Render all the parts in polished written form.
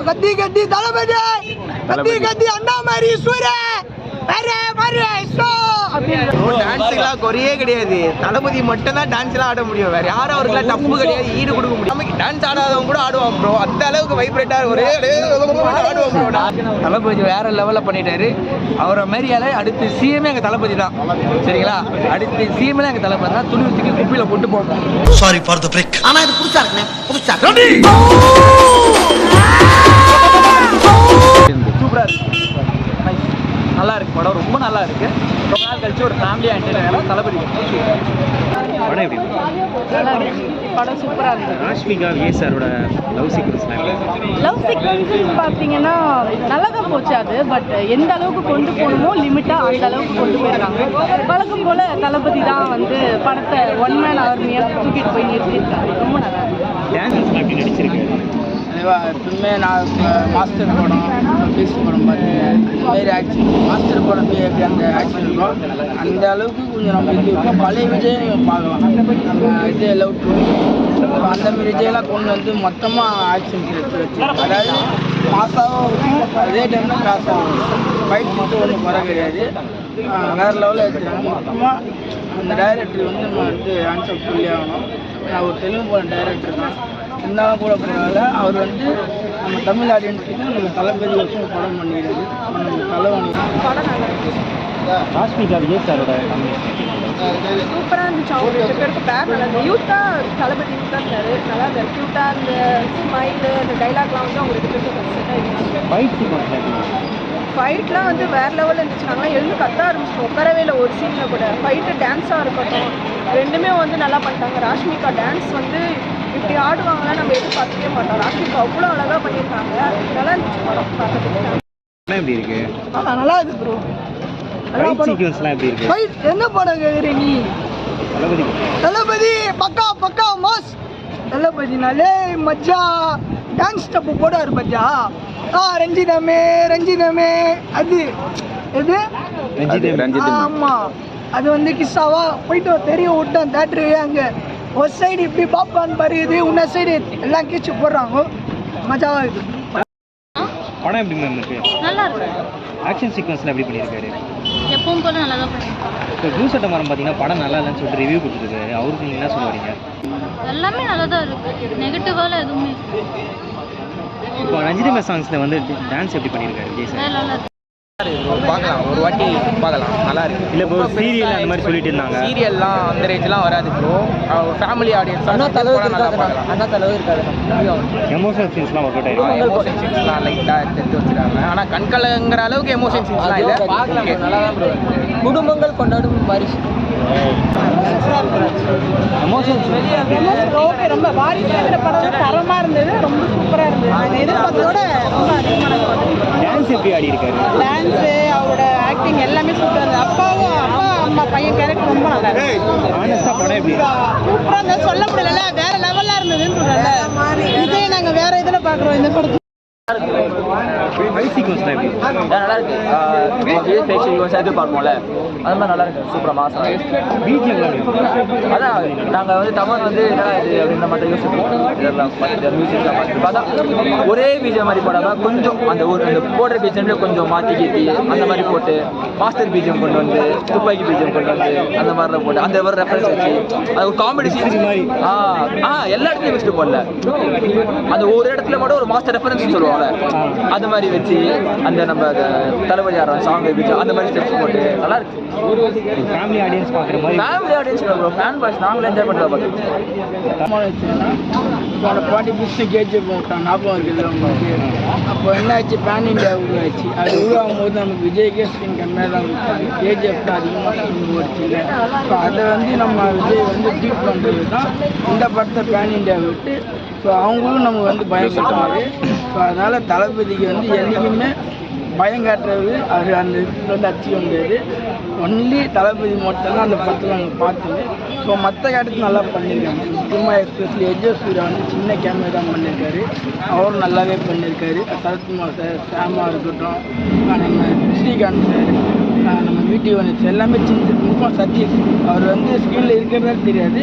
கத்தி கத்தி தளபதி கத்தி கத்தி அண்ணா மாதிரி சூரிய டான்ஸ்லாம் குறையே கிடையாது. தளபதி மட்டும் தான் டான்ஸ்லாம் ஆட முடியும். வேற யாரும் அவருக்குலாம் டப்பு கிடையாது, ஈடு கொடுக்க முடியும். நமக்கு டான்ஸ் ஆடாதவங்க கூட ஆடுவான் ப்ரோ. அந்த அளவுக்கு வைப்ரேட்டா ஒரே ஆடுவான் ப்ரோ. தளபதி வேற லெவல்ல பண்ணிட்டாரு. அவரை மாதிரியால அடுத்து சிஎம்ஏ எங்க தளபதி தான். சரிங்களா? அடுத்து சிஎம்ஏ எங்க தளபதி தான். துணி ஊத்திக்கு குப்பியில போட்டு போட்டோம். Sorry for the break. ஆனா இது புதுசா இருக்குண்ணே, புதுசா சூப்பரா இருக்கு. நல்லா இருக்கு படம், ரொம்ப நல்லா இருக்கு. ரொம்ப நாள் கழிச்சு ஒரு ஃபேமிலி என்டர்டைனர் தளபதி படம் எப்படி படம் சூப்பராக இருந்தது. ராஷ்மிகா விஎஸ்ஆரோட லவ் சீக்வன்ஸ் பார்த்தீங்கன்னா நல்லா தான் போச்சு அது. பட் எந்த அளவுக்கு கொண்டு போகணுமோ லிமிட்டாக அந்த அளவுக்கு கொண்டு போயிருக்காங்க. வழக்கம் போல் தளபதி தான் வந்து படத்தை ஒன் மேன் ஆர்மியாக தூக்கிட்டு போய் நிறுத்தியிருக்காங்க. ரொம்ப நல்லா இருக்கு. டான்ஸ் எப்படி நடிச்சிருக்கு? எப்பவுமே நான் மாஸ்டர் படம் பேசி படம் பார்த்தேன். அந்தமாரி ஆக்ஷன் மாஸ்டர் படம் போய் எப்படி அந்த ஆக்ஷன் இருக்கும் அந்த அளவுக்கு கொஞ்சம் நம்ம இது இருக்கும். பழைய விஜய் பார்க்கலாம். நம்ம விஜய் லவ் டூ அந்தமாரி விஜயெல்லாம் கொண்டு வந்து மொத்தமாக ஆக்ஷன் எடுத்து வச்சு, அதாவது மாசாவும் இருக்கும், அதே டைமில் காசாகவும் இருக்கும். ஃபைட் மட்டும் ஒன்றும் குறை கிடையாது. வேறு லெவலில் எடுத்துருக்காங்க. மொத்தமாக அந்த டைரக்டர் வந்து நம்ம வந்து ஆன்சர் சொல்லி ஆகணும். நான் ஒரு தெலுங்கு படம் டைரக்டர் தான் இருந்தாலும் கூட பரவாயில்ல. அவர் வந்து நம்ம தமிழ் ஆடியன்ஸுக்கு நம்ம தளபதி வருஷம் படம் பண்ணிடுறது நம்ம தலைவணி. படம் நல்லா இருக்கு. ராஷ்மிகா விஎஸ்ஆரோட சூப்பராக இருந்துச்சு. அவங்க 2 பேருக்கு பேர் நல்லா இருந்தது. யூத்தாக தளபதி யூத்தாக இருந்தார். நல்லா இருந்தார். க்யூட்டாக அந்த ஸ்மைலு அந்த டைலாக்லாம் வந்து அவங்க 2 பேருக்கு செட் ஆகிடுச்சு. ஃபைட் சீக்வன்ஸ் ஃபைட்லாம் வந்து வேறு லெவலில் இருந்துச்சு. நாங்களாம் எழுந்து கத்த ஆரம்பிச்சிட்டோம். உட்காரவே இல்லை ஒரு சீனில் கூட. ஃபைட்டு டான்ஸாக இருக்கட்டும் ரெண்டுமே வந்து நல்லா பண்ணிட்டாங்க. ராஷ்மிகா டான்ஸ் வந்து இப்படி ஆடுவாங்கன்னா நம்ம எதிர்பார்க்கவே மாட்டோம். ராஷ்மிகா அவ்வளோ அழகாக பண்ணியிருக்காங்க. நல்லா இருந்துச்சு படம் பார்க்கறதுக்கு. எப்படி இருக்கு? நல்லா இருக்கு ப்ரோ. ஃபைட் சீக்வன்ஸ்லாம் எப்படி இருக்கு? ஃபைட் என்ன படம் கேட்குற நீ? தளபதி தளபதி பக்கா பக்கா மாஸ். தளபதினாலே மஜா டான்ஸ் ஸ்டெப்பு போடாரு மஜா. ரஞ்சிதமே ரஞ்சிதமே அது எது ஆமாம் அது வந்து கிஸ்ஸாவா போயிட்டு தெரிய விட்டேன் தேட்டரு. அங்கே ஒரு சைடு இப்படி பாப்கார்ன் பறியுது, இன்னொரு சைடு எல்லாம் கீச்சு போடுறாங்க. மஜாவாக இருக்குது படம். எப்படி மேம் இருக்கு? நல்லா இருக்கு. ஆக்ஷன் சீக்வன்ஸ்லாம் எப்படி பண்ணியிருக்காரு? எப்பவும் போல நல்லா தான் பண்ணியிருக்காங்க. இப்போ ஜூசட்ட மரம் பார்த்தீங்கன்னா படம் நல்லா இல்லைன்னு சொல்லிட்டு ரிவ்யூ கொடுத்துருக்காரு. அவருக்கு நீங்கள் என்ன சொல்லுவீங்க? எல்லாமே நல்லா தான் இருக்குது. நெகட்டிவால எதுவுமே இப்போ ரஞ்சிதமே சாங்ஸில் வந்து டான்ஸ் எப்படி பண்ணியிருக்காரு விஜய் சார்? பார்க்கலாம், ஒரு வாட்டி பார்க்கலாம், நல்லா இருக்கு. இல்லை இப்போ சீரியல் அந்த மாதிரி சொல்லிட்டு இருந்தாங்க. சீரியல்லாம் அந்த ரேஞ்செலாம் வராது ப்ரோ. ஃபேமிலி ஆடியன்ஸ் அண்ணா தலைவர் நல்லா பார்க்கலாம். அண்ணா தலைவர் இருக்காது. எமோஷனல் சீன்ஸ்லாம் ஒர்க் அவுட் ஆகிடும். எமோஷன் சீன்ஸ்லாம் லைட்டாக எடுத்து வச்சுருக்காங்க. ஆனால் கண்கலங்கிற அளவுக்கு எமோஷன் சீன்ஸ்லாம் இல்லை. நல்லா தான் ப்ரோ. குடும்பங்கள் கொண்டாடும் மாதிரி ரொம்ப வாரிசுங்கிற படம் தரமாக இருந்தது. ரொம்ப சூப்பராக இருந்தது. எதிர்பார்த்ததோட ரொம்ப அதிகமான டான்ஸ் எப்படி ஆடி இருக்காரு? டான்ஸு அவரோட ஆக்டிங் எல்லாமே சூப்பராக இருந்தது. அப்பா அம்மா பையன் கேரக்டர் ரொம்ப நல்லா இருந்தது. ஆனஸ்டாக படம் எப்படி சூப்பராக இருந்தது. சொல்ல முடியல, வேற லெவலில் இருந்ததுன்னு சொல்கிறேன். இதே நாங்கள் வேற இதில் பார்க்குறோம். இந்த படத்தை ஃபைட் சீக்வன்ஸ்லாம் எப்படி? நல்லா இருக்கு. ஃபைட் சீக்வன்ஸ் எதிர்பார்ப்போம்ல அது மாதிரி நல்லா இருக்கு. சூப்பராக மாசம் பிஜிஎம் அதான் நாங்கள் வந்து தமிழ் வந்து என்ன இது அப்படின்ற மாதிரி யோசிப்போம். இதெல்லாம் மியூசிக்லாம் பார்த்து பார்த்தா ஒரே பீஜம் மாதிரி போடாமல் கொஞ்சம் அந்த ஒரு போடுற பீஜம் கொஞ்சம் மாற்றி கீத்தி அந்த மாதிரி போட்டு மாஸ்டர் பீஜம் கொண்டு வந்து துப்பாக்கி பீஜம் கொண்டு வந்து அந்த மாதிரிலாம் போட்டு அந்த ஒரு ரெஃபரன்ஸ் வச்சு அது ஒரு காமெடி சீன் மாதிரி எல்லா இடத்துலையும் வச்சுட்டு போடல. அந்த ஒரு இடத்துல மட்டும் ஒரு மாஸ்டர் ரெஃபரன்ஸ் சொல்லுவாங்க. அது மாதிரி வச்சு அந்த நம்ம தளபதி ஆடுற சாங் வச்சு அந்த மாதிரி ஸ்டெப்ஸ் போட்டு நல்லா இருக்கு. ஃபேமிலி ஆடியன்ஸ் பார்க்குற மாதிரி. Family audience bro, fan boys நாங்களும் என்ஜாய் பண்ணுறோம். போன 45 கேஜிஎஃப் போட்டான் ஞாபகம் இருக்குது உங்களுக்கு. அப்போ என்ன ஆச்சு, பேன் இண்டியா உருவாச்சு. அது உருவாகும் போது நமக்கு விஜய்க்கே ஸ்கிரீன் கம்மியாக தான் கொடுத்தாரு. கேஜிஎஃப் தான் அதிகமாக ஸ்கிரீன் போடுச்சு. ஸோ அதை வந்து நம்ம விஜய் வந்து டீப் பண்ணுறது தான் இந்த படத்தை பேன் இண்டியா விட்டு. ஸோ அவங்களும் நமக்கு வந்து பயம் கட்டுவார். ஸோ அதனால் தளபதிக்கு வந்து என்றைக்குமே பயம் காட்டுறது அது அந்த இதில் வந்து அடிச்சுக்க முடியாது. ஒன்லி தளபதி மட்டும்தான் அந்த படத்தில் நாங்கள் பார்த்தோம். ஸோ மற்ற கேரக்டர் நல்லா பண்ணியிருக்காங்க. முக்கியமாக எஸ்பெஷலி எஜ்ஜஸ் சூர்யா வந்து சின்ன கேமரா தான் பண்ணியிருக்காரு. அவரும் நல்லாவே பண்ணியிருக்காரு. சரத்குமார் சார், சாமா இருக்கட்டும், நம்ம ஸ்ரீகாந்த் சார், நம்ம வீடியோ வந்துச்சு எல்லாமே சின்ன முக்கியமாக சதீஷ் அவர் வந்து ஸ்கிரீனில் இருக்கிறதே தெரியாது.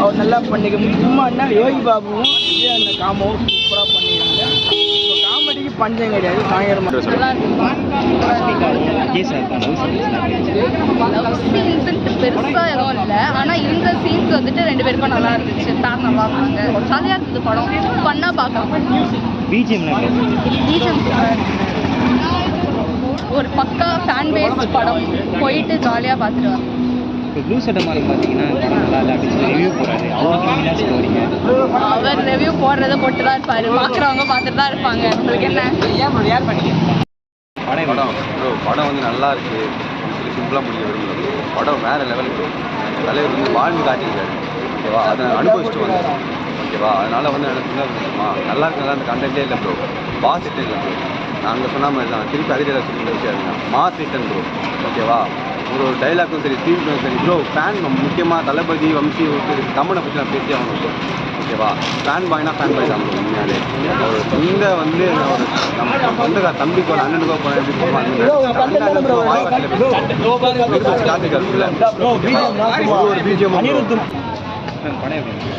அவர் நல்லா பண்ணிக்க. முக்கியமாக என்ன யோகி பாபுவும் விஜய் அந்த காமாவும் சூப்பராக பண்ணிடுறாங்க. ஸோ காமெடிக்கு பஞ்சம் கிடையாது. பயங்கரமாக விஜய் சார் லவ் சீன்ஸுன்ட்டு பெருசாக எதுவும் இல்லை, ஆனால் இருந்த சீன்ஸ் வந்துட்டு 2 பேருக்கும் நல்லா இருந்துச்சு. பேர் நல்லா இருந்தாங்க, ஜாலியாக இருந்தது படம், ஃபன்னாக பார்க்கலாம். பிஜிஎம் ஒரு பக்கா ஃபேன் பேஸ்ட் படம், போயிட்டு ஜாலியாக பார்த்துட்டு வரலாம். இப்போ ப்ளூ சட்டை மாதிரி பார்த்தீங்கன்னா படம் நல்லா இல்லை அப்படின்னு சொல்லி ரிவ்யூ போடுறாரு. அவருக்கு நீங்கள் என்ன சொல்லுவீங்க? அவர் ரிவ்யூ போடுறத போட்டு தான் இருப்பார், பார்க்குறவங்க பார்த்துட்டு தான் இருப்பாங்க. உங்களுக்கு என்ன படம் வந்து நல்லா இருக்குது சொல்லி சிம்பிளாக முடிக்க விரும்புகிறது. படம் வேறு லெவலுக்கு தலைவர் வந்து வாழ்ந்து காட்டியிருக்காரு. ஓகேவா, அதை அனுபவிச்சுட்டு வந்தேன். ஓகேவா, அதனால் வந்து எனக்கு நல்லா இருக்குங்களா அந்த கண்டென்ட்டே இல்லை ப்ரோ. பாஸ் ரிட்டன் இல்லை ப்ரோ. நாங்கள் சொன்ன மாதிரி தான் திருப்பி அதே டைலாக் சொல்லி வச்சாருங்க. Mass return bro. ஓகேவா, ஒரு டைலாக்கும் சரி சீன்ஸும் சரி ப்ரோ. ஃபேன் முக்கியமாக தளபதி வம்சி கம்மனை பற்றி நான் பேசி ஆகணும் ப்ரோ. ஓகேவா, ஃபேன் பாய்னா ஃபேன் பாய் தான் ப்ரோ. உண்மையாலே ஒரு சொந்த வந்து ஒரு நம்ம சொந்த தம்பிக்கு ஒரு அண்ணனுக்கோ போன எப்படி சொல்லுவாங்க ஒரு பிஜிஎம் படம் எப்படி இருக்கு?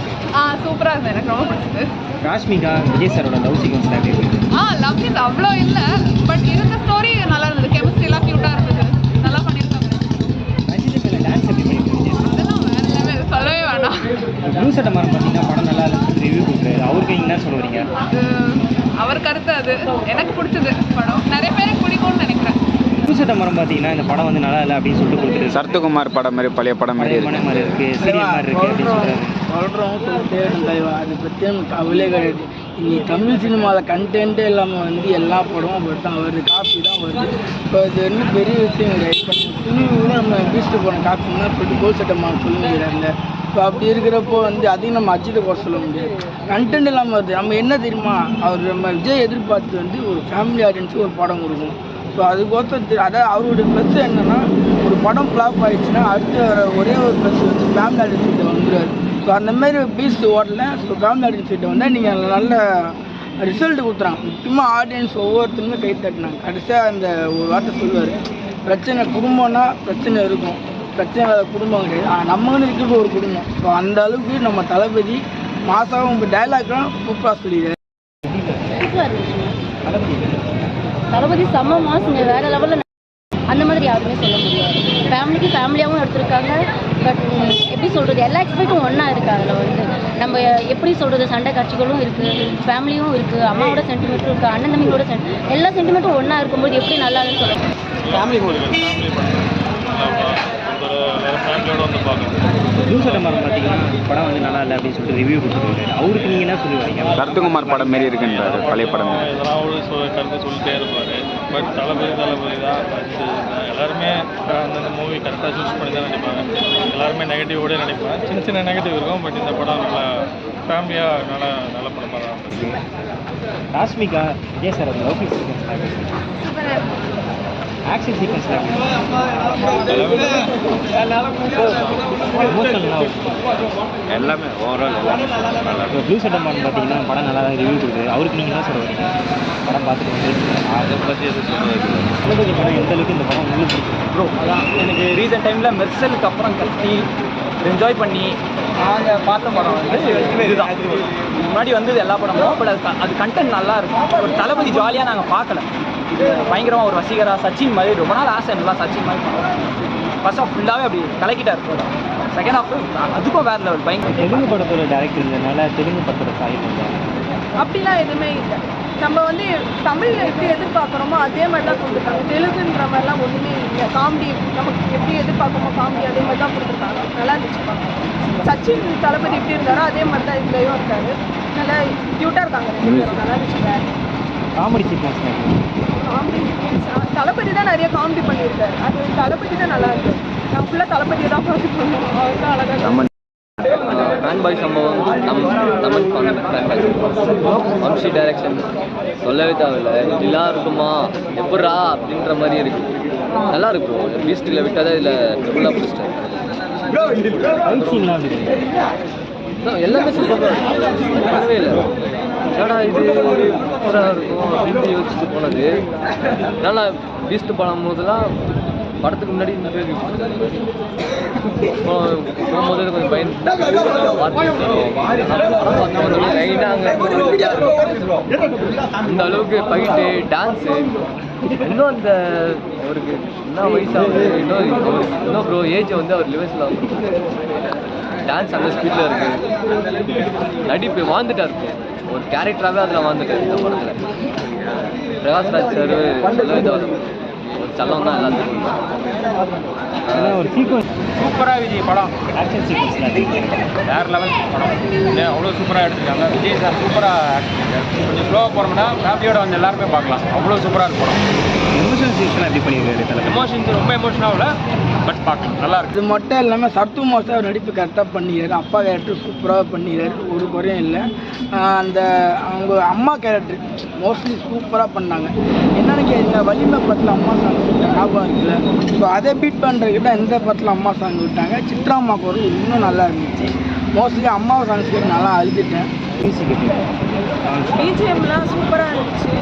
சூப்பராக இருந்தது, எனக்கு ரொம்ப பிடிச்சது. ராஷ்மிகா விஜய் சாரோட லவ் சீக்வன்ஸ்லாம் எப்படி இருக்கு? லவ் சீன்ஸ் அவ்வளோ இல்லை, பட் இருந்த ஸ்டோரி நல்லா இருந்தது. கெமிஸ்ட்ரிலாம் க்யூட்டாக இருந்தது, நல்லா பண்ணியிருக்காங்க. ரஞ்சித் மேலே டான்ஸ் எப்படி பண்ணியிருக்காங்க? அதெல்லாம் வேறு லெவல், சொல்லவே வேணாம். ப்ளூ சட்டை மரம் பார்த்தீங்கன்னா படம் நல்லா இல்லைன்னு ரிவ்யூ கொடுக்குறாரு. அவருக்கு நீங்கள் என்ன சொல்லுவீங்க? அது அவர் கருத்து, அது எனக்கு பிடிச்சது படம். நிறைய பேருக்கு பிடிக்கும்னு நினைக்கிறேன். ப்ளூ சட்டை மரம் பார்த்தீங்கன்னா இந்த படம் வந்து நல்லா இல்லை அப்படின்னு சொல்லிட்டு கொடுக்குறது. சரத்குமார் படம் மாதிரி பழைய படம் மாதிரி படம் மாதிரி இருக்குது, சீரியல் மாதிரி இருக்குது அப்படின்னு சொல்கிறாரு. சொல்கிறோம் சொல்லிட்டே இருந்தாய்வா, அதை பற்றி எனக்கு கவலையே கிடையாது. இன்னைக்கு தமிழ் சினிமாவில் கண்டென்ட்டே இல்லாமல் வந்து எல்லா படமும் அப்படி தான் வருது, காப்பி தான் வருது. இப்போ இது இன்னும் பெரிய விஷயம் கிடையாது. இப்போ துணி கூட நம்ம பீஸ்ட்டு போன காப்பின்னா சொல்லிட்டு கோல் சட்டமாக சொல்லுங்கிறாங்க. இப்போ அப்படி இருக்கிறப்போ வந்து அதையும் நம்ம அஜித்தை குறை சொல்ல முடியாது. கண்டென்ட் இல்லாமல் வருது. நம்ம என்ன தெரியுமா, அவர் நம்ம விஜய் எதிர்பார்த்து வந்து ஒரு ஃபேமிலி ஆடியன்ஸுக்கு ஒரு படம் கொடுக்கணும். ஸோ அதுக்கோசம் அதாவது அவருடைய ப்ளஸ் என்னென்னா, ஒரு படம் ஃப்ளாப் ஆகிடுச்சுன்னா அடுத்து வர ஒரே ஒரு ப்ளஸ் வந்து ஃபேமிலி ஆடியன்ஸ் கிட்ட வந்துடுவார். ஸோ அந்தமாரி பீஸ்ட் ஓடல. ஸோ ஃபேமிலி ஆடியன்ஸ் கிட்ட வந்தால் நீங்கள் நல்ல ரிசல்ட் கொடுத்துறாங்க. முக்கியமாக ஆடியன்ஸ் ஒவ்வொருத்தருமே கை தட்டினாங்க. கடைசியாக அந்த ஒரு வார்த்தை சொல்லுவார், பிரச்சனை குடும்பம்னா பிரச்சனை இருக்கும், பிரச்சனை இல்லாத குடும்பம் கிடையாது. நம்மன்னு இருக்கிறது ஒரு குடும்பம். ஸோ அந்த அளவுக்கு நம்ம தளபதி மாசாவும் இப்போ டைலாக்லாம் சூப்பராக சொல்லிடுறாரு. தளபதி செம்ம மாசுங்க, வேறு லெவலில். அந்த மாதிரி யாருமே சொல்ல முடியாது. ஃபேமிலிக்கு ஃபேமிலியாகவும் எடுத்திருக்காங்க. பட் எப்படி சொல்கிறது, எல்லா எக்ஸ்பெக்டும் ஒன்றா இருக்குது. அதில் வந்து நம்ம எப்படி சொல்கிறது, சண்டை காட்சிகளும் இருக்குது, ஃபேமிலியும் இருக்குது, அம்மாவோட சென்டிமெண்ட்டும் இருக்குது, அண்ணன் தம்பிங்களோட எல்லா சென்டிமெண்ட்டும் ஒன்றா இருக்கும்போது எப்படி நல்லா இருக்குன்னு சொல்லுங்கள். ப்ளூ சட்டை மரம் பார்த்தீங்கன்னா படம் வந்து நல்லா இல்லை அப்படின்னு சொல்லிட்டு ரிவ்யூ கொடுத்துருக்காரு. அவருக்கு நீங்கள் என்ன சொல்லுவீங்க? சரத்குமார் படம் மாரி இருக்குன்றாரு, பழைய படம். இதெல்லாம் கருத்து சொல்லிட்டே இருப்பார். பட் தளபதி தான் எல்லாருமே அந்த மூவி கரெக்டாக சூஸ் பண்ணி தான் நினைப்பாங்க. எல்லாருமே நெகட்டிவோட நினைப்பாங்க. சின்ன சின்ன நெகட்டிவ் இருக்கும். பட் இந்த படம் நல்லா ஃபேமிலியாக நல்ல படமாக தான் இருந்துச்சு. ராஷ்மிகா விஜய் சாரோட லவ் சீக்வன்ஸ் ஆக்ஷன் சீக்வன்ஸ்லாம் எல்லாமே ஓவரால் எல்லாமே நல்லா. இப்போ ப்ளூ சட்டை மரம் பார்த்தீங்கன்னா படம் நல்லா தான் ரிவ்யூ கொடுக்குது. அவருக்கு நீங்கள் என்ன சொல்ல வரீங்க? படம் பார்த்துட்டு வந்து அதை பற்றி எதுவும் சொல்லுறது. தளபதி படம் எந்த அளவுக்கு இந்த படம் உங்களுக்கு பிடிக்கும்? ப்ரோ அதான் எனக்கு ரீசெண்ட் டைமில் மெர்சலுக்கு அப்புறம் கத்தி என்ஜாய் பண்ணி நாங்கள் பார்த்த படம் வந்து இதுதான். முன்னாடி வந்தது எல்லா படமும். பட் அது கண்டென்ட் நல்லா இருக்கும். ஒரு தளபதி ஜாலியாக நாங்கள் பார்க்கல. இது பயங்கரமாக ஒரு ரசிகராக சச்சின் மாதிரி ரொம்ப நாள் ஆசை நல்லா சச்சின் மாதிரி பண்ணோம். ஃபர்ஸ்ட் ஆஃப் ஃபுல்லாகவே அப்படி கலக்கிட்டார். செகண்ட் ஆஃப் அதுக்கும் வேறு லெவல் பயங்கர. தெலுங்கு படத்தோட டேரக்டர் இருந்ததுனால தெலுங்கு படத்தோட சாயம் அப்படிலாம் எதுவுமே இல்லை. நம்ம வந்து தமிழில் எப்படி எதிர்பார்க்குறோமோ அதே மாதிரி தான் கொடுத்துருக்காங்க. தெலுங்குன்ற மாதிரிலாம் ஒன்றுமே இல்லை. காமெடி நமக்கு எப்படி எதிர்பார்க்குறோமோ காமெடி அதே மாதிரி தான் கொடுத்துருக்காங்க. நல்லா இருந்துச்சு. சச்சின் தளபதி எப்படி இருந்தாரோ அதே மாதிரி தான் இதுலேயும் இருக்காரு. நல்லா க்யூட்டாக இருக்காங்க ரெண்டு பேரும். நல்லா இருந்துச்சு. காமெடி சீக்வன்ஸ் காமெடி தளபதி தான் நிறைய காமெடி பண்ணியிருக்காரு. அது தளபதி தான் நல்லா இருக்கு. நான் ஃபுல்லாக தளபதியை தான் பார்த்துட்டு இருந்தோம். அவர் தான் அழகாக ஃபேன் பாய் சம்பவம் Tamil fan boy Vamsi direction சொல்லவே தேவையில்லை. இப்படிலாம் இருக்குமா எப்பட்றா அப்படின்ற மாதிரி இருக்கு. நல்லா இருக்கும். பீஸ்டில் விட்டால் இதில் ஃபுல்லாக பிடிச்சிட்டேன். எல்லாமே சூப்பராக இல்லை. ஏன்னா இது சூப்பராக இருக்கும் அப்படின்னு யோசிச்சுட்டு போனது. நல்லா பீஸ்ட் படம் போதெல்லாம் படத்துக்கு முன்னாடி நிறைய ரிவ்யூ கொடுத்துருக்காரு. இப்போ போகும்போது கொஞ்சம் பயந்து இந்த அளவுக்கு ஃபைட்டு டான்ஸு இன்னும் அந்த அவருக்கு என்ன வயசாகுது இன்னும் ப்ரோ ஏஜ் வந்து அவர் லிவர்ஸில் டான்ஸ் அந்த ஸ்பீடில் இருக்குது. நடிப்பு வாழ்ந்துட்டார் ஒரு கேரக்டராகவே அதில் வாழ்ந்துட்டார் இந்த படத்தில். பிரகாஷ்ராஜ் சார் சொல்லவே ஒரு செல்லம் தான் எல்லாத்துக்கும். ஒரு சீக்வன்ஸ் சூப்பராக விஜய் படம் ஆக்ஷன் சீக்வன்ஸ்லாம் வேறு லெவல் படம். அவ்வளோ சூப்பராக எடுத்துருக்காங்க. விஜய் சார் சூப்பராக ஆக்ட் பண்ணிருக்காரு. கொஞ்சம் ஸ்லோவாக போகிறோம்னா ஃபேமிலியோட வந்து எல்லாருமே பார்க்கலாம். அவ்வளோ சூப்பராக இருக்கும் படம். எமோஷனல் சீக்வன்ஸ்லாம் எப்படி பண்ணியிருக்காரு தலைவர்? எமோஷன்ஸ் ரொம்ப எமோஷனாக இல்லை, பட் பார்க்கலாம் நல்லா இருக்கு. இது மட்டும் இல்லாமல் சத்து மாதம் நடிப்பு கரெக்டாக பண்ணிடுறாரு. அப்பா கேரக்டர் சூப்பராக பண்ணிடுறாரு, ஒரு குறையும் இல்லை. அந்த அவங்க அம்மா கேரக்டர் மோஸ்ட்லி சூப்பராக பண்ணாங்க. என்னென்னு கேட்டீங்க, வலிமை படத்தில் அம்மா சாங் ஞாபகம் இருக்குல்ல, ஸோ அதை பீட் பண்ணுறதுக்கிட்ட இந்த படத்தில் அம்மா சாங் விட்டாங்க. சித்ராம்மா குரல் இன்னும் நல்லா இருந்துச்சு. மோஸ்ட்லி அம்மா சாங்ஸ் நல்லா அழுதுட்டேன். பிஜிஎம்லாம் சூப்பராக இருந்துச்சு,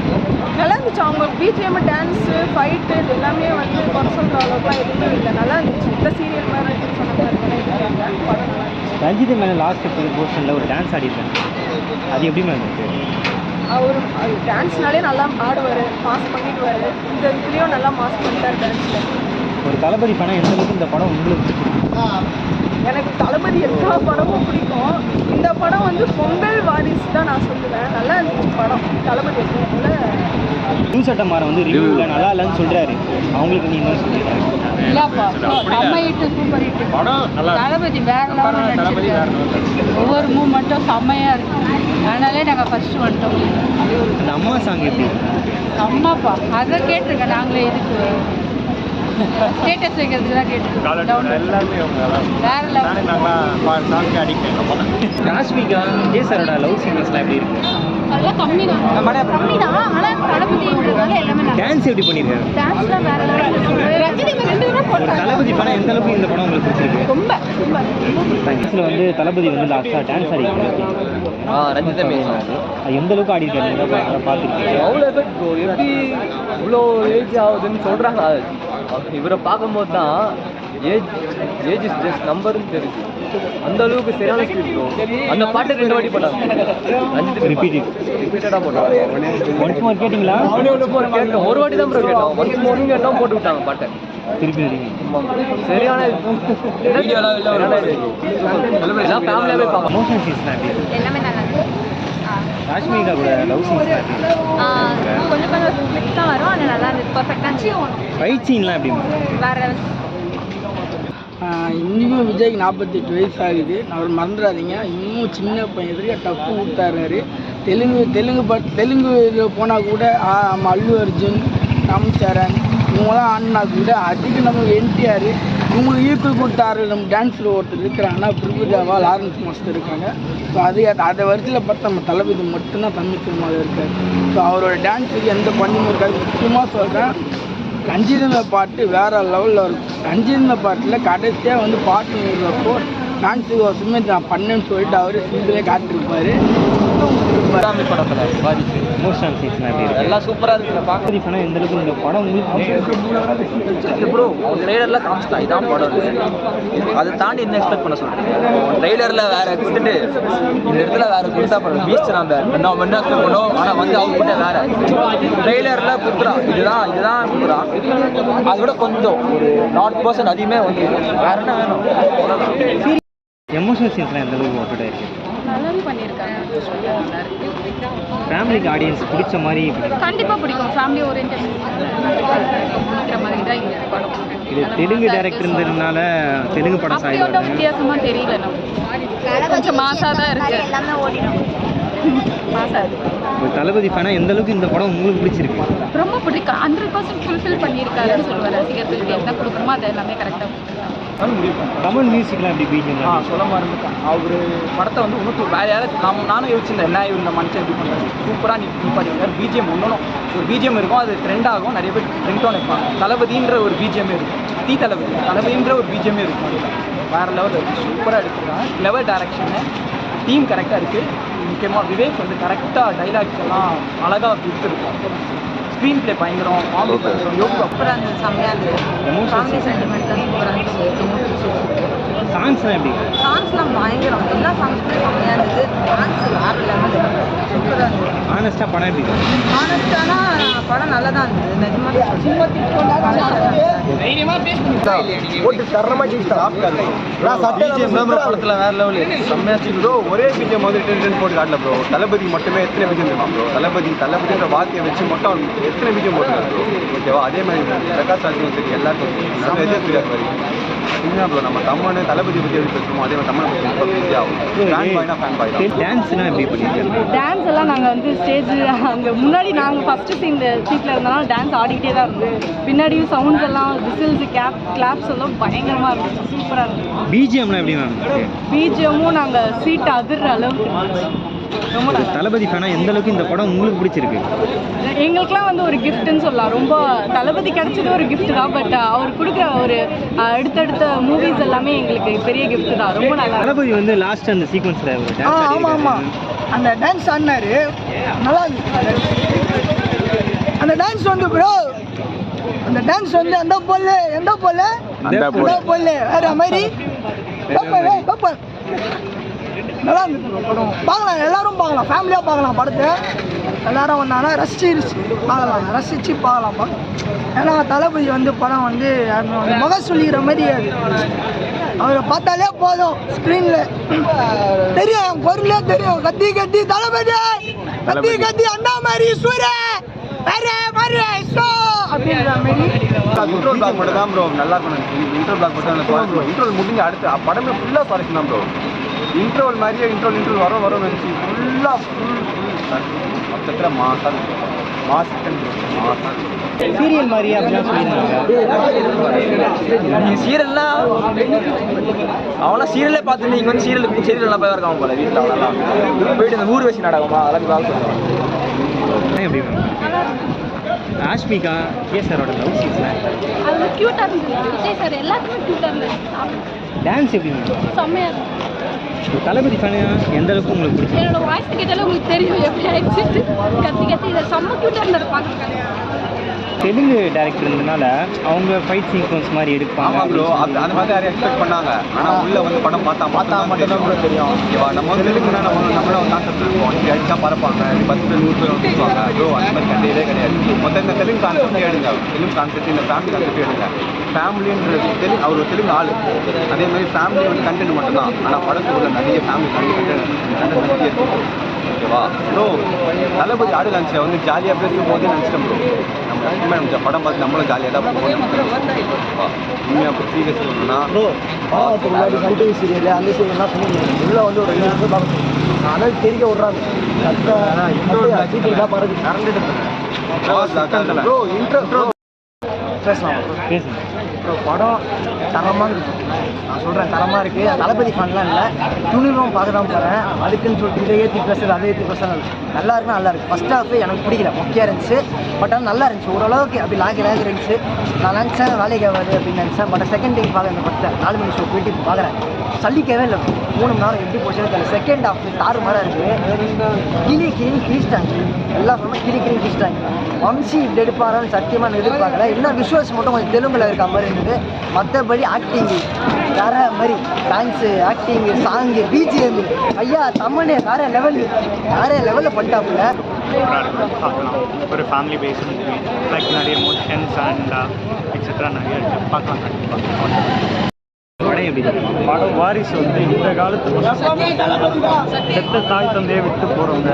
நல்லா இருந்துச்சு. அவங்க பிஜிஎம் டான்ஸு ஃபைட்டு இது எல்லாமே வந்து குறை சொல்கிற அளவுக்குலாம் எதுவுமே இல்லை, நல்லா இருந்துச்சு. இந்த சீரியல் மாதிரி இருக்குன்னு சொன்ன மாதிரி படம் நல்லா இருந்துச்சு. ரஞ்சித் மேலே லாஸ்ட் போர்ஷனில் ஒரு டான்ஸ் ஆடிருக்காங்க, அது எப்படி மேம் இருக்கு? அவர் டான்ஸ்னாலே நல்லா ஆடுவார், மாஸ் பண்ணிடுவார். இந்த இதுலேயும் நல்லா மாஸ் பண்ணிட்டார் டான்ஸில். ஒரு தளபதி படம் எந்த அளவுக்கு இந்த படம் உங்களுக்கு எனக்கு தளபதி எல்லா படமும் பிடிக்கும். இந்த படம் வந்து பொங்கல் வாரிசு தான் நான் சொல்லுவேன். நல்லா இருந்துச்சு படம். தளபதி எப்பவுமே நியூ சட்டமாரன் வந்து ரிவ்யூவில் நல்லா இல்லைன்னு சொல்கிறாரு, அவங்களுக்கு நீங்கள் என்ன சொல்கிறீங்க? இல்லப்பா செம்ம ஹிட்டு, சூப்பர் ஹிட்டு படம் நல்லா தளபதி வேற லெவலில் தளபதி வேறு நடிச்சிருக்காரு. ஒவ்வொரு மூமெண்ட்டும் செம்மையாக இருக்குது. அதனாலே நாங்கள் ஃபஸ்ட்டு வந்துட்டோம். அந்த அம்மா சாங் எப்படி? அம்மாப்பா அதை கேட்டிருக்கேன். நாங்களே இதுக்கு ஸ்டேட்டஸ் வைக்கிறதுக்கு தான் கேட்டிருக்கோம். எல்லாருமே வேற லெவல். நாங்களாம் சாங்க்கு அடிக்ட். ராஷ்மிகா விஜய் சாரோட லவ் சீக்வன்ஸ்லாம் எப்படி இருக்கு? நல்லா கம்மி தான், கம்மி தான். ஆனால் தளபதின்றதால எல்லாமே நல்லா. டான்ஸ் எப்படி பண்ணியிருக்காரு? டான்ஸ்லாம் வேற லெவல். ரஜினி 2 தடவை ஒரு போட்டாங்க. தளபதி படம் எந்த அளவுக்கு இந்த படம் உங்களுக்கு பிடிச்சிருக்கு? ரொம்ப ரொம்ப இதில் வந்து தளபதி வந்து லாஸ்ட்டாக டான்ஸ் ஆடிருக்காரு. ரஞ்சித் அது எந்த அளவுக்கு ஆடிருக்காரு அதை பார்த்துருக்கீங்க? அவ்வளோ எஃபெக்ட் ப்ரோ. எப்படி இவ்வளோ ஏஜ் ஆகுதுன்னு சொல்கிறாங்க. இவரை பார்க்கும்போது தான் ஏஜ் இஸ் ஜஸ்ட் நம்பர்னு தெரியுது. அந்த அளவுக்கு சரியான ஸ்பீட் ப்ரோ. அந்த பாட்டை 2 வாட்டி போட்டாங்க. ரஞ்சித் ரிப்பீட்டடாக போட்டாங்க. ஒன்ஸ் மோர் கேட்டிங்களா? கேட்டோம், ஒரு வாட்டி தான் ப்ரோ கேட்டோம். ஒன்ஸ் மோர்னு கேட்டோம், போட்டு விட்டாங்க பாட்டை. திருப்பி சரியான எல்லாம் ஃபேமிலியாகவே பார்க்கலாம். எமோஷனல் சீன்ஸ்லாம் எப்படி இருக்கு? எல்லாமே நல்லா இருக்கு. ராஷ்மிகா கூட லவ் சீன்ஸ்லாம் எப்படி இருக்கு? கொஞ்சம் கொஞ்சம் தான் வரும், ஆனால் நல்லா இருந்துச்சு. பர்ஃபெக்டாக ஃபைட் சீன்லாம் எப்படி இருக்கு? வேற லெவல். இன்றைக்கும் விஜய்க்கு 48 வயசு ஆகுது. அவர் மறந்துடாதீங்க, இன்னும் சின்ன பையன் எதிரியா டப்பு ஊட்டாரு. தெலுங்கு இதில் போனால் கூட அல்லு அர்ஜுன், ராம் சரண் இவங்களாம் ஆடினா கூட அதுக்கு நம்ம என்டிஆர் இவங்களுக்கு ஈக்குவல் கொடுத்தாரு. நம்ம டான்ஸில் ஒருத்தர் இருக்கிறாங்கன்னா பிரிபுதேவா, லாரன்ஸ் மாஸ்டர் இருக்காங்க. ஸோ அதை வரிசையில் பார்த்து நம்ம தளபதி மட்டும்தான் தமிழ் சினிமாவில் இருக்கார். ஸோ அவரோட டான்ஸுக்கு எந்த பண்ணியும் இருக்காது. முக்கியமாக சொல்கிறேன், ரஞ்சிதமே பாட்டு வேறு லெவலில் இருக்கும். ரஞ்சிதமே பாட்டில் கடைசியாக வந்து பாட்டு இருக்கிறப்போ டான்ஸுக்கு வருஷமே நான் பண்ணேன்னு சொல்லிட்டு அவரே சிம்பிளே காட்டிருப்பார். படத்தில் வாரிசு எமோஷனல் சீன்ஸ்லாம் எப்படி இருக்கு? எல்லாம் சூப்பராக இருக்குல்ல பார்க்க. தளபதி படம் எந்த அளவுக்கு இந்த படம் உங்களுக்கு ப்ரோ ட்ரெய்லரில் காமிச்சிட்டா இதான் படம். அதை தாண்டி என்ன எக்ஸ்பெக்ட் பண்ண சொல்கிறேன்? ட்ரெய்லரில் வேறு கொடுத்துட்டு இந்த இடத்துல வேறு கொடுத்தா படம் பீச் நம்ம என்ன பண்ணுவோம். ஆனால் வந்து அவங்க கிட்ட வேறு ட்ரெய்லரில் கொடுக்குறான், இதுதான் கொடுக்குறான். அதை விட கொஞ்சம் ஒரு 0% அதிகமே வந்து வேறு என்ன வேணும். எமோஷனல் சீன்ஸ்லாம் எந்த அளவுக்கு ஒர்க் ஆயிருக்கு? நல்லாவே பண்ணியிருக்காங்க. ஃபேமிலிக்கு ஆடியன்ஸ் பிடிச்ச மாதிரி கண்டிப்பாக பிடிக்கும். ஃபேமிலி ஓரியன்டட் இருக்கிற மாதிரி தான் இந்த படம். இது தெலுங்கு டேரக்டர்ன்றதுனால தெலுங்கு படம் அப்படியோட சாய்வாங்க. வித்தியாசமாக தெரியல. நம்ம கொஞ்சம் மாசாக தான் இருக்கு. எல்லாமே ஓடிடும். மாசா இருக்கு. ஒரு தளபதி ஃபேனா எந்த அளவுக்கு இந்த படம் உங்களுக்கு பிடிச்சிருக்கு? ரொம்ப பிடிக்கும். 100% ஃபுல்ஃபில் பண்ணியிருக்காருன்னு சொல்லுவார். ரசிகர்களுக்கு என்ன கொடுக்குறோமோ அதை எல்லாமே கரெக்டாக தமிழ் மியூசிக்லாம் எப்படி பீஜியம்? சொல்ல மறந்துட்டேன். அவர் படத்தை வந்து இன்னும் வேறு யாராவது நானும் யோசிச்சிருந்தேன், என்ன இவர் இந்த மனுஷன் எப்படி பண்ணுறாரு சூப்பராக நிப்பாட்டிருக்காரு. பிஜிஎம் ஒன்றும் ஒரு பிஜிஎம் இருக்கும், அது ட்ரெண்ட் ஆகும். நிறைய பேர் ட்ரெண்ட் வைப்பாங்க. தளபதின்ற ஒரு பிஜிஎம்மே இருக்கும். தளபதின்ற ஒரு பிஜிஎம்மே இருக்கும். வேறு லெவலில் இருக்குது. சூப்பராக எடுத்துருக்காங்க. லெவல் டைரக்ஷனு, டீம் கரெக்டாக இருக்குது. முக்கியமாக விவேக் வந்து கரெக்டாக டைலாக்ஸ் எல்லாம் அழகாக கொடுத்துருக்கோம். ஸ்க்ரீன் ப்ளே பயங்கரம் சூப்பராக இருந்தது, செம்மையாக இருந்தது. ஃபேமிலி சென்டிமெண்ட்டாக சூப்பராக இருந்துச்சு. சாங்ஸ்லாம் எப்படி? சாங்ஸ்லாம் பயங்கரம், எல்லா சாங்ஸுமே செம்மையாக இருந்தது. டான்ஸ் வேறு லெவல், சூப்பராக இருந்தது. ஆனஸ்ட்டாக படம் எப்படி? ஆனஸ்டானா படம் நல்லா தான் இருந்தது. படத்துல வேற லெவலு செம்மையா ப்ரோ. ஒரே பிஜிஎம் வந்து ரிட்டன் போட்டு காட்டல ப்ரோ. தளபதி மட்டுமே எத்தனை பிஜிஎம் தெரியுமா ப்ரோ? தளபதின்ற வார்த்தையை வச்சு மட்டும் எத்தனை பிஜிஎம் போட்டுருக்காரு ப்ரோ. ஓகேவா? அதே மாதிரி பிரகாஷ் ராஜும் சரி எல்லாருக்கும் நம்ம எதிர்ப்பு மாதிரி உண்மையா ப்ரோ. நம்ம தமிழ் தளபதி பற்றி எப்படி பேசுவோமோ அதே மாதிரி தமிழ் பற்றி ஈஸி ஆகும். ஃபேன் பாய்னா ஃபேன் பாய் தான். டான்ஸ்லாம் எப்படி பண்ணியிருக்காரு? டான்ஸ் எல்லாம் நாங்கள் வந்து ஸ்டேஜ் அங்கே முன்னாடி நாங்கள் ஃபஸ்ட்டு சீட்டில் இருந்தனால டான்ஸ் ஆடிக்கிட்டே தான் இருந்தது. பின்னாடியும் சவுண்ட்ஸ் எல்லாம் விசில்ஸ் கிளாப்ஸ் எல்லாம் பயங்கரமாக இருந்துச்சு, சூப்பராக இருந்துச்சு. பிஜிஎம்லாம் எப்படி மேம்? பிஜிஎம்மும் நாங்கள் சீட் அதிர்ற அளவுக்கு இருந்துச்சு. ரொம்ப நல்லா. தளபதி ஃபேனா எந்த அளவுக்கு இந்த படம் உங்களுக்கு பிடிச்சிருக்கு? எங்களுக்குலாம் வந்து ஒரு கிஃப்ட்னு சொல்லலாம். ரொம்ப தளபதி கிடைச்சது ஒரு கிஃப்ட் தான். பட் அவர் கொடுக்குற ஒரு அடுத்தடுத்த மூவிஸ் எல்லாமே எங்களுக்கு பெரிய கிஃப்ட் தான். ரொம்ப நல்லா. தளபதி வந்து லாஸ்ட் அந்த சீக்வன்ஸில் ஆமாம் ஆமாம், அந்த டான்ஸ் ஆடினாரு, நல்லா இருந்துச்சு அந்த டான்ஸ் வந்து ப்ரோ. அந்த டான்ஸ் வந்து எந்த போல வேற மாதிரி நல்லா இருந்துச்சு படம். பார்க்கலாம், எல்லாரும் பார்க்கலாம், ஃபேமிலியாக பார்க்கலாம் படத்தை. எல்லாரும் வந்தாங்கன்னா ரசிச்சு பார்க்கலாம். ஏன்னா தளபதி வந்து படம் வந்து முகம் சொல்லிக்கிற மாதிரி அது. அவரை பார்த்தாலே போதும், ஸ்க்ரீனில் தெரியும், என் குரலே தெரியும். கத்தி தளபதி கத்தி அண்ணா மாதிரி சூரிய வேற மாதிரி அப்படின்ற மாதிரி. இன்ட்ரோல் பிளாக் மட்டும் தான் ப்ரோ நல்லா இருக்கும். இன்ட்ரோல் பிளாக் மட்டும் ப்ரோ. இன்ட்ரோல் முடிஞ்சு அடுத்து படமே ஃபுல்லாக சுவாரஸ்யம் தான் ப்ரோ. இன்ட்ரோல் மாதிரியே இன்ட்ரோல் வரும் நினச்சி ஃபுல்லாக மொத்தத்தில் மாதம் சீரியல் மாதிரி அப்படின்னு சொல்லியிருந்தாங்க. சீரியல்லாம் அவனா சீரியலே பார்த்துட்டு இங்கே வந்து சீரியல் நல்லா போய் இருக்காங்க போல வீட்டில். அவனெல்லாம் போயிட்டு இந்த ஊர் வச்சு நாடகமா அதெல்லாம் பார்க்க எப்படி மேம்? ஆஷ்மிகா கேசரோட லவ் சீன்ஸ்லாம் அது க்யூட்டாக இருந்துச்சு. விஜய் சார் எல்லாத்துக்குமே க்யூட்டாக இருந்துச்சு. டான்ஸ் எப்படி மேம்? செம்மையாக இருந்துச்சு. தளபதி ஃபேனா எந்த அளவுக்கு உங்களுக்கு பிடிக்கும்? என்னோட வாய்ஸ் கேட்டாலும் உங்களுக்கு தெரியும் எப்படி ஆயிடுச்சு. கத்தி இதை செம்ம க்யூட்டாக இருந்தார் பார்க்குறேன். தெலுங்கு டேரக்டர் இருந்ததுனால அவங்க ஃபைட் சீக்வன்ஸ் மாதிரி எடுப்பாங்க. ஆமாம் ப்ரோ, அந்த மாதிரி யாரும் எக்ஸ்பெக்ட் பண்ணாங்க. ஆனால் உள்ள வந்து படம் பார்த்தா மட்டும் தான் ப்ரோ தெரியும். ஓகேவா? நம்ம வந்து தெலுங்குனா நம்மளோட ஒரு கான்செப்ட் இருக்கும். இப்படி அடிச்சா பறப்பாங்க, 10 பேர் 100 பேர் வந்துருவாங்க ப்ரோ. அந்த மாதிரி கண்டிப்பாக கிடையாது. மொத்தம் இந்த தெலுங்கு கான்செப்டே எடுங்க. தெலுங்கு கான்செப்ட் இந்த ஃபேமிலி கான்செப்டே எடுங்க. ஃபேமிலின்றது அவர் ஒரு தெலுங்கு ஆள். அதே மாதிரி ஃபேமிலி வந்து கண்டென்ட் மட்டும் தான். ஆனால் படத்துக்குள்ள நிறைய ஃபேமிலி கண்டென்ட் இருக்கும். ஓகேவா ப்ரோ? தளபதி ஆடு லான்ச்சை வந்து ஜாலியாக பேசும் போதே நினச்சிட்டேன் ப்ரோ. நம்ம நினச்ச படம் பார்த்து நம்மளும் ஜாலியாக தான் போவோம். உண்மையாக சீரியஸ் சொல்லணும்னா கண்டினியூ சீரியல் அந்த சீரியல்லாம் சொன்னீங்க. உள்ள வந்து ஒரு 2 நிமிஷம் பார்க்கணும். ஆனால் தெரிய விட்றாங்க ப்ரோ. இன்ட்ரோ பேசலாம் ப்ரோ. படம் தரமாக இருக்குது. நான் சொல்கிறேன் தரமாக இருக்குது. தளபதி ஃபேன்லாம் இல்லை, துணிவும் பார்க்க தான் போகிறேன். அதுக்குன்னு சொல்லிட்டு இதை ஏற்றி பேசுறது அதை ஏற்றி பேசுறது நல்லா இருக்குது. ஃபஸ்ட் ஹாஃப் எனக்கு பிடிக்கல, மொக்கையாக இருந்துச்சு. பட் ஆனால் நல்லா இருந்துச்சு ஓரளவுக்கு. அப்படி லாக் இருந்துச்சு. நான் நினச்சேன் வேலைக்கு ஆகாது அப்படின்னு நினச்சேன். பட் செகண்ட் டைம் பார்க்க இந்த படத்தை 4 மணி ஷோ போயிட்டு பார்க்குறேன். சல்லிக்கவே இல்லை. 3 மணி நேரம் எப்படி போச்சுன்னு தெரியல. செகண்ட் ஹாஃப் தாறு மாதிரி இருக்குது. கிழிச்சிட்டாங்க. எல்லா படமும் கிழிச்சிட்டாங்க. வம்சி இப்படி எடுப்பாரான்னு சத்தியமாக எதிர்பார்க்கல. இன்னும் விஷுவல்ஸ் மட்டும் கொஞ்சம் தெலுங்குல இருக்க மாதிரி இருந்தது. மற்றபடி ஆக்டிங் வேற மாதிரி, டான்ஸு, ஆக்டிங், சாங்கு, பிஜிஎம் ஐயா தமிழ் வேற லெவலில் பண்ணிட்டாப்புல. ஒரு ஃபேமிலி பேஸ்ட் மூவி, லைக் நிறைய எமோஷன்ஸ் அண்ட் எக்ஸெட்ரா நிறைய இருக்குது. பார்க்கலாம் கண்டிப்பாக. படம் எப்படி? படம் வாரிசு வந்து இந்த காலத்து பெத்த தாய் தந்தையை விட்டு போகிறவங்க,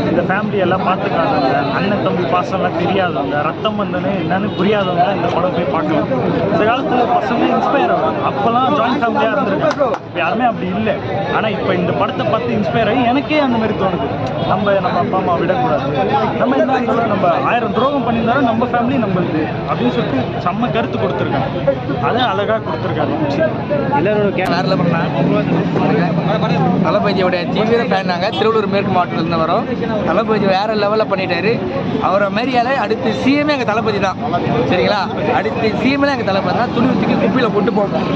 இந்த ஃபேமிலியெல்லாம் பார்த்துக்காதவங்க, அண்ணன் தம்பி பாசம்லாம் தெரியாதவங்க, ரத்தம் வந்தனே என்னன்னு புரியாதவங்க இந்த படம் போய் பார்க்கலாம். இந்த காலத்தில் பசங்க இன்ஸ்பயர் ஆகும். அப்போல்லாம் ஜாயின்ட் ஃபேமிலியாக இருந்திருக்காங்க, இப்போ யாருமே அப்படி இல்லை. ஆனால் இப்போ இந்த படத்தை பார்த்து இன்ஸ்பயர் ஆகி எனக்கே அந்த மாதிரி தோணுது. நம்ம அப்பா அம்மா விடக்கூடாது, நம்ம என்ன இருந்தாலும் நம்ம 1000 துரோகம் பண்ணியிருந்தாலும் நம்ம ஃபேமிலி நம்மளுது அப்படின்னு சொல்லிட்டு செம்ம கருத்து கொடுத்துருக்காங்க. அதை அழகாக கொடுத்துருக்காங்க. எல்லாரோட வேறு பண்ணேன். தளபதியோட தீவிர ஃபேன் நாங்கள் திருவள்ளூர் மேற்கு மாவட்டத்திலேருந்து வரோம். தளபதி வேறு லெவலில் பண்ணிட்டாரு. அவரை மாரியால் அடுத்து சிஎம்ஏ எங்கள் தளபதி தான். சரிங்களா? அடுத்து சிஎம்ஏ எங்கள் தளபதி தான். துணி ஊற்றிக்கு குப்பியில் போட்டு போவோம்.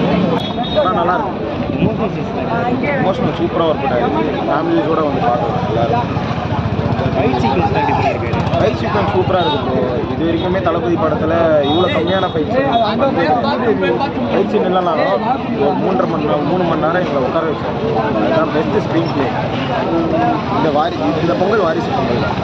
நல்லா இருக்கும். எமோஷனல் சூப்பராக ஒர்க் பண்ணாரு. ஃபேமிலிஸோட வந்து பார்க்கலாம். ஃபைட் சீக்வன்ஸ்லாம் எப்படி பண்ணியிருக்காரு? ஃபைட் சீக்வன்ஸ் சூப்பராக இருக்கும் ப்ரோ. இது வரைக்குமே தளபதி படத்தில் இவ்வளோ கம்மியான ஃபைட் சீன் இல்லைனாலும் 3 மணி நேரம் எங்களை உட்கார வச்சார். அதுதான் பெஸ்ட்டு ஸ்க்ரீன் ப்ளே. இந்த பொங்கல் வாரிசு பொங்கல் தான்.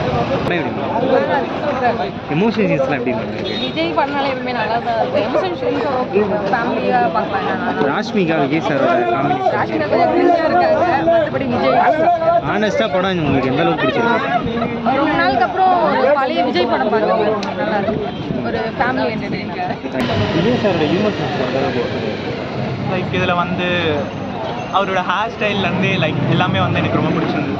எமோஷனல் சீன்ஸ்லாம் எப்படி பண்ணிருக்கு? விஜய் பண்ணாலே எப்பவுமே நல்லா தான் இருக்கும். எமோஷன் சீன்ஸ் ஓகே, ஃபேமிலியாக பார்க்கலாம். ராஷ்மிகா விஜய் சாரோட காம்பினேஷன் ராஷ்மிகா கொஞ்சம் கிரிஞ்சாக இருக்காங்க, மற்றபடி விஜய் ஆனஸ்ட்டாக படம் உங்களுக்கு எந்த அளவுக்கு பிடிச்சிருக்கு? ரொம்ப நாளுக்கு அப்புறம் ஒரு பழைய விஜய் படம் பார்க்க நல்லா இருக்கு. ஒரு ஃபேமிலி என்டர்டெயின்மெண்ட். விஜய் சாரோட ஹியூமர் சென்ஸ் எந்த அளவுக்கு லைக் இதில் வந்து அவரோட ஹேர் ஸ்டைல்லேருந்து லைக் எல்லாமே வந்து எனக்கு ரொம்ப பிடிச்சிருந்தது.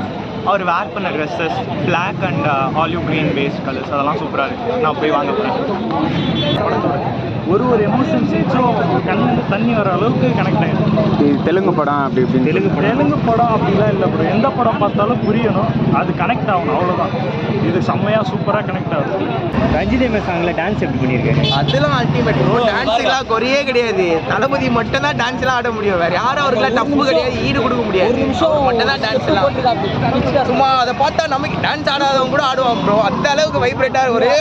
அவர் வேர் பண்ண dresses black and olive green base colours அதெல்லாம் சூப்பராக இருக்குது. நான் போய் வாங்க போகிறேன். ஒரு எமோஷன் சீன்ஸும் கண்ணில் தண்ணி வர அளவுக்கு கனெக்ட் ஆகிடும். தெலுங்கு படம் அப்படி இப்படின்னு தெலுங்கு படம் அப்படிலாம் இல்லை ப்ரோ. எந்த படம் பார்த்தாலும் புரியணும், அது கனெக்ட் ஆகணும், அவ்வளோதான். இது செம்மையாக சூப்பராக கனெக்ட் ஆகுது. ரஞ்சித் எம்எஸ் சாங்கில் டான்ஸ் எப்படி பண்ணியிருக்காரு? அதெல்லாம் அல்டிமேட் ப்ரோ. டான்ஸுக்கெல்லாம் குறையே கிடையாது. தளபதி மட்டும் தான் டான்ஸ்லாம் ஆட முடியும், வேறு யாரும் அவருக்குலாம் டப்பு கிடையாது, ஈடு கொடுக்க முடியாது. மட்டும் தான் டான்ஸ் எல்லாம் சும்மா அதை பார்த்தா நமக்கு டான்ஸ் ஆடாதவங்க கூட ஆடுவான் ப்ரோ. அந்த அளவுக்கு வைப்ரேட்டாக ஒரே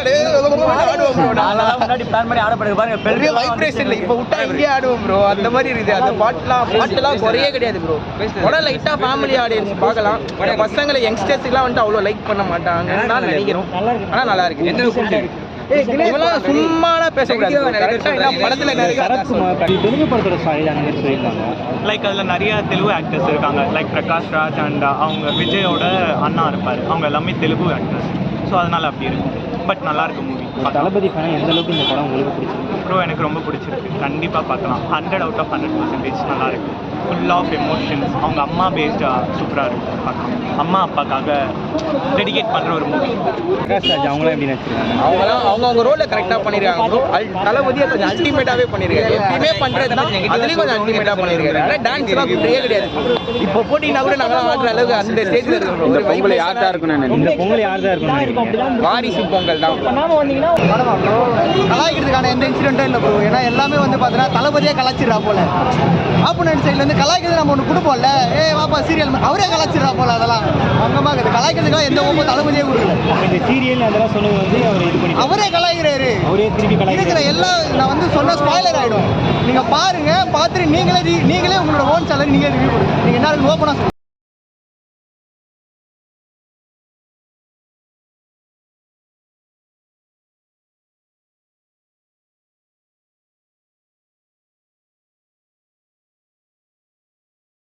ஆடுவோம் ப்ரோ. அதெல்லாம் முன்னாடி பிளான் பண்ணி ஆடப்படுது பாருங்க. பெரிய வைப்ரேஷன் இல்லை, இப்போ விட்டா இங்கே ஆடுவோம் ப்ரோ. அந்த மாதிரி இருக்குது. அந்த பாட்டெல்லாம் குறையே கிடையாது ப்ரோ. உடனே லைட்டாக ஃபேமிலி ஆடியன்ஸ் பார்க்கலாம். பசங்களை யங்ஸ்டர்ஸுக்குலாம் வந்துட்டு அவ்வளோ லைக் பண்ண மாட்டாங்க நான் நினைக்கிறோம். ஆனால் நல்லா இருக்கு. இவெல்லாம் சும்மானா பேசக்கூடாது. படத்தில் தெலுங்கு படத்தோட ஸ்டைல் அந்த மாதிரி சொல்லியிருக்காங்க. லைக் அதில் நிறைய தெலுங்கு ஆக்டர்ஸ் இருக்காங்க. லைக் பிரகாஷ் ராஜ் அண்ட் அவங்க விஜயோட அண்ணா இருப்பார். அவங்க எல்லாமே தெலுங்கு ஆக்டர்ஸ். ஸோ அதனால் அப்படி இருக்கும். பட் நல்லா இருக்கு மூவி. தளபதி ஃபேன் எந்த அளவுக்கு இந்த படம் உங்களுக்கு பிடிச்சிருக்கு? ப்ரோ எனக்கு ரொம்ப பிடிச்சிருக்கு. கண்டிப்பாக பார்க்கலாம். 100 out of 100% நல்லா இருக்கு. Full of emotions. அவங்க அம்மா பேஸ்டாக சூப்பராக இருக்கு. பார்க்கலாம். அம்மா அப்பாக்காக டெடிகேட் பண்ணுற ஒரு மூவி. பிரகாஷ் ராஜ் அவங்களாம் எப்படி நினச்சிருக்காங்க? அவங்க ரோலை கரெக்டாக பண்ணியிருக்காங்க ப்ரோ. தளபதியை கொஞ்சம் அல்டிமேட்டாகவே பண்ணியிருக்காரு. எப்பயுமே பண்ணுறது தான், அதுலேயும் கொஞ்சம் அல்டிமேட்டாக பண்ணியிருக்காரு. ஆனால் டான்ஸ்லாம் குறையே கிடையாது. இப்போ போட்டிங்கன்னா கூட நாங்களாம் ஆடுற அளவுக்கு அந்த ஸ்டேஜில் இருக்கோம். இந்த பொங்கல் யார் தான் இருக்கணும்? இந்த பொங்கல் யார் தான் இருக்கணும்? வாரிசு பொங்கல் தான். கலாய்க்கிறதுக்கான எந்த இன்சிடென்ட்டும் இல்லை ப்ரோ. ஏன்னா எல்லாமே வந்து பார்த்தீங்கன்னா தளபதியாக கலாச்சிடுறா போல. ஆப்போனன்ட் சைட்லேருந்து கலாய்க்கிறது நம்ம ஒன்று கொடுப்போம்ல, வாப்பா சீரியல் அவரே கலாச்சிடுறா போல. அதெல்லாம் அங்கமாக இருக்குது. கலாய்க்கிறதுக்காக எந்த ஒவ்வொரு தளபதியே கொடுக்கல. இந்த சீரியல் அதெல்லாம் சொன்னது வந்து அவர் இது பண்ணி அவரே கலாய்க்கிறாரு. அவரே திருப்பி இருக்கிற எல்லாம் நான் வந்து சொன்ன ஸ்பாய்லர் ஆகிடும். நீங்கள் பாருங்கள், பார்த்துட்டு நீங்களே உங்களோட ஓன் சேனல் நீங்கள் ரிவ்யூ கொடுங்க. நீங்கள் என்ன ஓப்பனாக சொல்லுங்கள்.